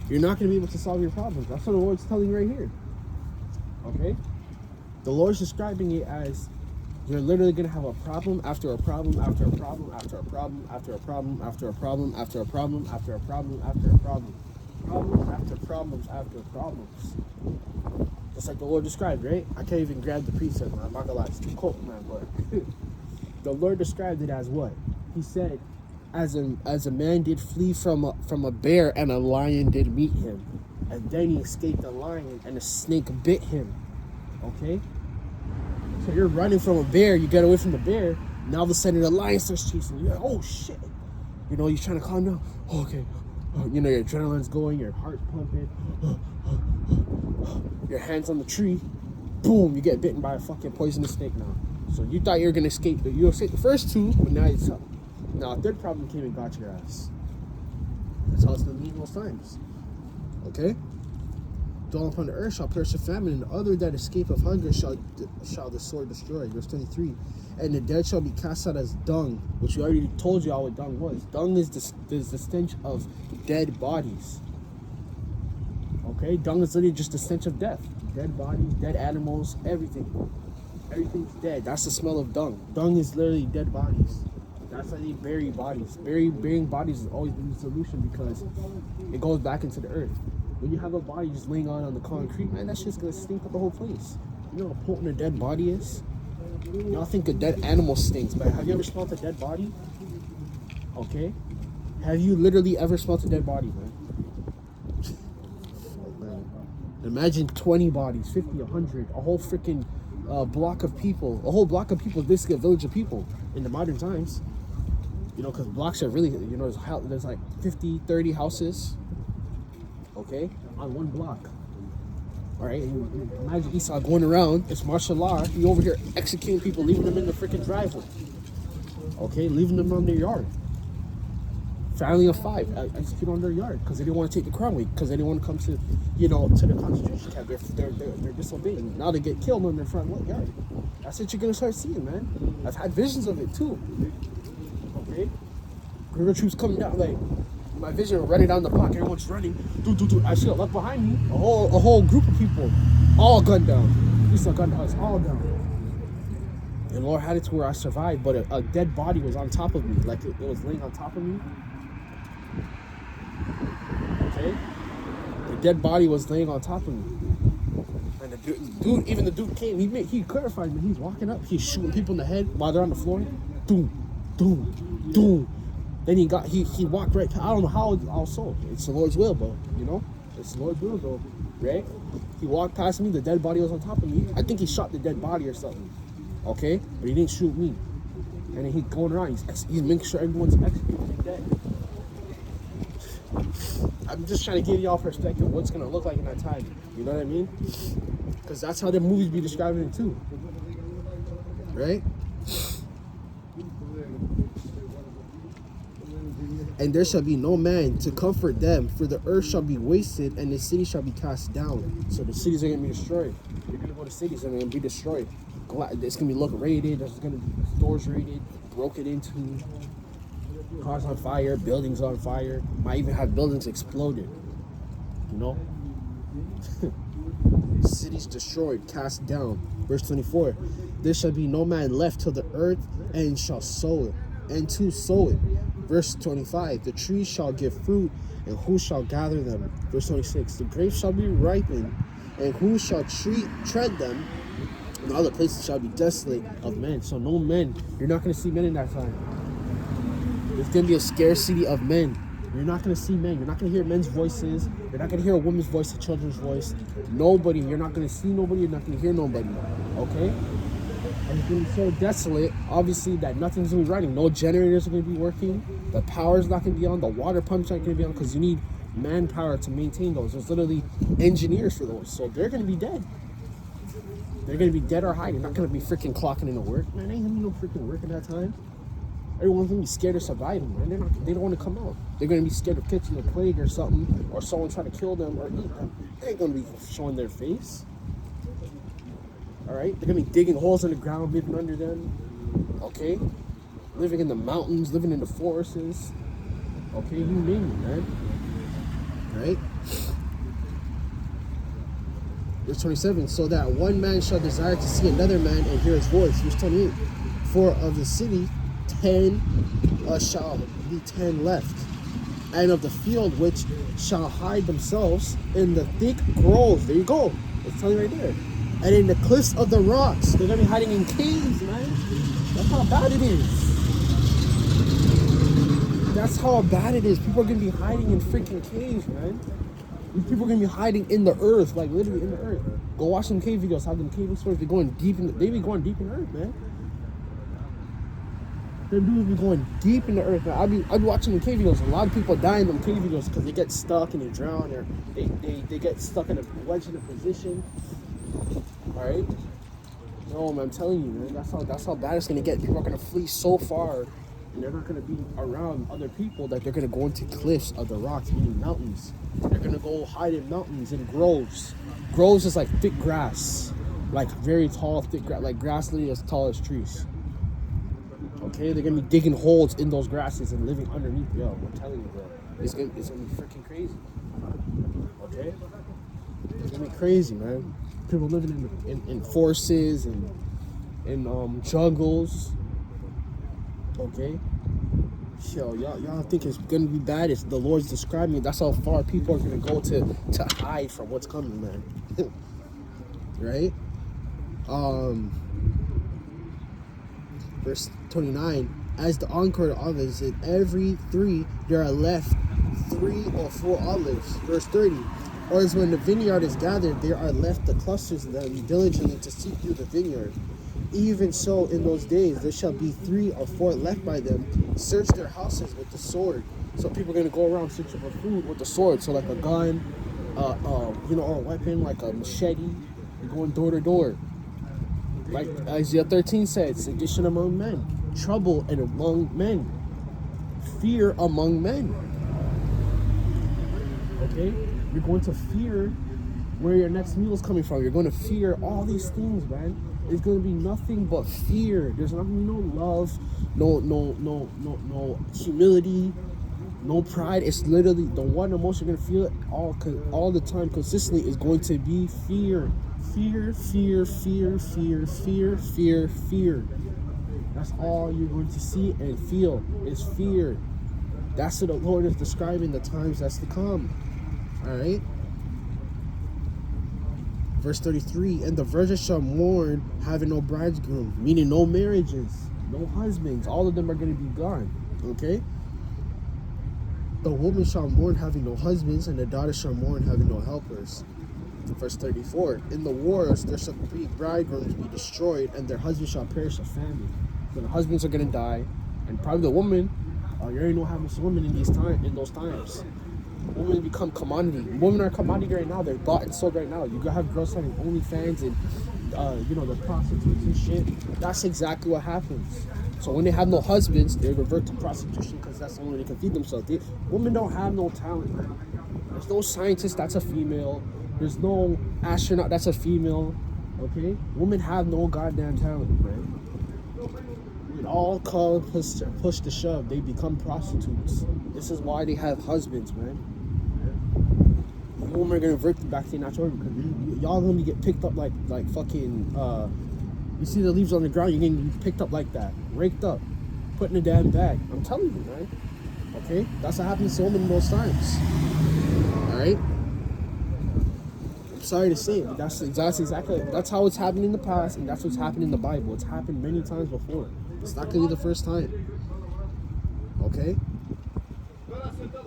you're not going to be able to solve your problems. That's what the Lord's telling you right here. Okay? The Lord's describing it as you're literally going to have a problem after a problem after a problem after a problem after a problem after a problem after a problem after a problem after a problem. Problems after problems after problems. Just like the Lord described, right? I can't even grab the precept, man. I'm not gonna lie, it's too cold, man. But the Lord described it as what? He said, as a man did flee from a bear, and a lion did meet him, and then he escaped the lion, and a snake bit him. Okay? So you're running from a bear, you get away from the bear, now all of a sudden the lion starts chasing you. You're like, oh shit. You know, you're trying to calm down. Oh, okay. You know, your adrenaline's going, your heart's pumping. Your hand's on the tree. Boom, you get bitten by a fucking poisonous snake now. So you thought you were gonna escape. You escaped the first two, but now it's up. Now a third problem came and got your ass. That's how it's gonna be in those times. Okay? Dwell upon the earth shall perish of famine, and other that escape of hunger shall the sword destroy. Verse 23. And the dead shall be cast out as dung, which we already told you all what dung was. Dung is the stench of dead bodies. Okay? Dung is literally just the stench of death. Dead bodies, dead animals, everything. Everything's dead. That's the smell of dung. Dung is literally dead bodies. That's how they bury bodies. Burying bodies is always been the solution because it goes back into the earth. When you have a body just laying on the concrete, man, that shit's gonna stink up the whole place. You know how potent a dead body is? Y'all think a dead animal stinks, but have you ever smelled a dead body? Okay? Have you literally ever smelled a dead body, man? Imagine 20 bodies, 50, 100, a whole freaking block of people. A whole block of people is basically a village of people in the modern times. You know, because blocks are really, you know, there's like 50, 30 houses, okay, on one block. All right, and imagine Esau going around, it's martial law, he over here executing people, leaving them in the freaking driveway. Okay, leaving them on their yard. Family of 5 execute on their yard because they didn't want to take the crown week, because they didn't want to come to, you know, to the concentration camp. They're disobeying. Now they get killed on their front yard. That's what you're gonna start seeing, man. I've had visions of it too. Okay, river troops coming down, like my vision running down the block. Everyone's running. I see a left behind me. A whole group of people, all gunned down. These are gunned down. It's all down. And Lord had it to where I survived, but a dead body was on top of me, like it was laying on top of me. Okay, the dead body was laying on top of me, and the dude came. He clarified me. He's walking up. He's shooting people in the head while they're on the floor. Doom, doom, doom. Then he walked right. I don't know how also. It's the Lord's will, bro. You know, it's the Lord's will, though. Right? He walked past me. The dead body was on top of me. I think he shot the dead body or something. Okay, but he didn't shoot me. And then he's going around. He's making sure everyone's executed dead. I'm just trying to give y'all perspective of what's gonna look like in that time. You know what I mean? Because that's how the movies be describing it too, right? And there shall be no man to comfort them, for the earth shall be wasted, and the city shall be cast down. So the cities are gonna be destroyed. You're gonna go to cities and they're gonna be destroyed. It's gonna be raided. There's gonna be stores raided, broken into. Cars on fire, buildings on fire, might even have buildings exploded, you know? Cities destroyed, cast down. Verse 24, there shall be no man left till the earth and shall sow it, and to sow it. Verse 25, the trees shall give fruit, and who shall gather them? Verse 26, the grapes shall be ripened, and who shall tread them? And all the places shall be desolate of men. So no men. You're not going to see men in that time. There's going to be a scarcity of men. You're not going to see men. You're not going to hear men's voices. You're not going to hear a woman's voice, a children's voice. Nobody. You're not going to see nobody. You're not going to hear nobody. Okay? And it's going to be so desolate, obviously, that nothing's going to be running. No generators are going to be working. The power's not going to be on. The water pumps aren't going to be on because you need manpower to maintain those. There's literally engineers for those. So they're going to be dead. They're going to be dead or hiding. Not going to be freaking clocking into work. Man, ain't going to be no freaking work at that time. Everyone's gonna be scared of surviving, man. They don't want to come out. They're gonna be scared of catching a plague or something, or someone trying to kill them or eat them. They ain't gonna be showing their face. All right, they're gonna be digging holes in the ground, living under them. Okay, living in the mountains, living in the forests. Okay, you name it, man. Right? Verse 27, so that one man shall desire to see another man and hear his voice. Verse 28, for of the city 10 shall be 10 left, and of the field which shall hide themselves in the thick groves. There you go. It's telling you right there. And in the cliffs of the rocks. They're going to be hiding in caves, man. That's how bad it is. That's how bad it is. People are going to be hiding in freaking caves, man. People are going to be hiding in the earth, like literally in the earth. Go watch some cave videos, have them cave explorers. They be going deep in the earth, man. Them dudes be going deep in the earth, man. I be watching the cave videos. A lot of people die in them cave videos because they get stuck and they drown, or they get stuck in a wedge in a position. Alright? No, man, I'm telling you, man, that's how bad it's gonna get. People are gonna flee so far, and they're not gonna be around other people, that they're gonna go into cliffs of the rocks, meaning mountains. They're gonna go hide in mountains and groves. Groves is like thick grass, like very tall, thick grass, like grass literally as tall as trees. Okay, they're gonna be digging holes in those grasses and living underneath. Yo, I'm telling you, bro, it's gonna be freaking crazy. Okay, it's gonna be crazy, man. People living in forests and in jungles. Okay, yo, y'all think it's gonna be bad? It's the Lord's describing it. That's how far people are gonna go to hide from what's coming, man. Right? Verse 29, as the encore of olives, in every 3 there are left 3 or 4 olives. Verse 30, or as when the vineyard is gathered, there are left the clusters of them diligently to seek through the vineyard. Even so, in those days there shall be 3 or 4 left by them. Search their houses with the sword. So people are going to go around searching for food with the sword. So like a gun, or a weapon like a machete. You're going door to door. Like Isaiah 13 said, sedition among men, trouble and among men, fear among men. Okay? You're going to fear where your next meal is coming from. You're going to fear all these things, man. It's going to be nothing but fear. There's not going to be no love, no humility, no pride. It's literally the one emotion you're going to feel all the time consistently is going to be fear. Fear, fear, fear, fear, fear, fear, fear. That's all you're going to see and feel is fear. That's what the Lord is describing the times that's to come. Alright? Verse 33, and the virgin shall mourn, having no bridegroom, meaning no marriages, no husbands. All of them are going to be gone. Okay? The woman shall mourn, having no husbands, and the daughter shall mourn, having no helpers. Verse 34, in the wars there shall be bridegrooms be destroyed, and their husbands shall perish of famine. So the husbands are going to die, and probably the woman, you already know how much women in those times. Women become commodity. Women are commodity right now. They're bought and sold right now. You gotta have girls having OnlyFans and the prostitutes and shit. That's exactly what happens. So when they have no husbands, they revert to prostitution because that's the only way they can feed themselves. Women don't have no talent, man. There's no scientist that's a female. There's no astronaut that's a female. Okay? Women have no goddamn talent, man. It all come push to shove. They become prostitutes. This is why they have husbands, man. Women are gonna revert back to their natural order because y'all gonna get picked up like fucking. You see the leaves on the ground, you're getting picked up like that, raked up, put in a damn bag. I'm telling you, man. Okay, that's what happens to women in those times. All right. I'm sorry to say it, but that's how it's happened in the past, and that's what's happened in the Bible. It's happened many times before. It's not gonna be the first time. Okay.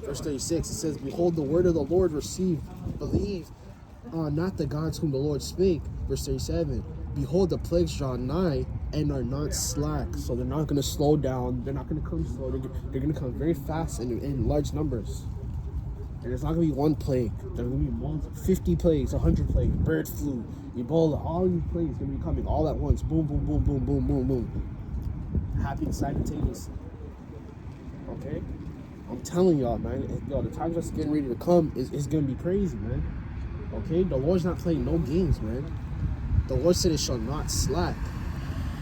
Verse 36, it says, behold, the word of the Lord received, believe not the gods whom the Lord spake. Verse 37, behold, the plagues draw nigh and are not slack. So they're not going to slow down. They're not going to come slow. They're going to come very fast and in large numbers. And it's not going to be one plague. There's going to be 50 plagues, 100 plagues, bird flu, Ebola, all these plagues going to be coming all at once. Boom, boom, boom, boom, boom, boom, boom. Happening simultaneously. Okay? I'm telling y'all, man, the times that's getting ready to come is going to be crazy, man. Okay? The Lord's not playing no games, man. The Lord said it shall not slack.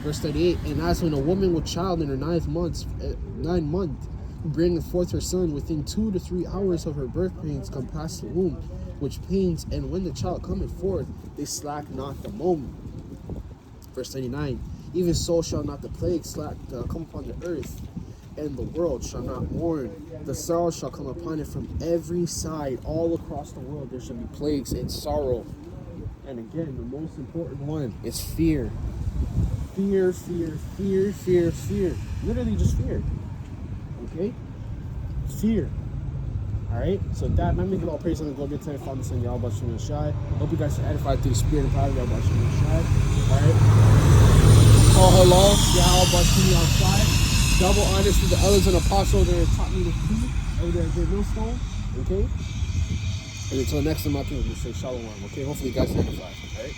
Verse 38, and as when a woman with child in her 9 month, bringeth forth her son, within 2 to 3 hours of her birth pains come past the womb, which pains, and when the child cometh forth, they slack not the moment. Verse 39, even so shall not the plague slack come upon the earth, and the world shall not mourn. The sorrow shall come upon it from every side. All across the world there shall be plagues and sorrow. And again, the most important one is fear. Fear, fear, fear, fear, fear. Literally just fear. Okay? Fear. Alright? So that, let me give all praise and glory to the Father, Son, Yahawashi, and Shai. Hope you guys are edified through the Spirit and power of Yahawashi, and Shai. Alright? Call hello, Yahawashi, and Shai. Double honors to the elders and apostles that taught me to speak over there at Great Millstone. Okay? And until next time, I can just say shalom. Okay? Hopefully you guys are edified. Alright?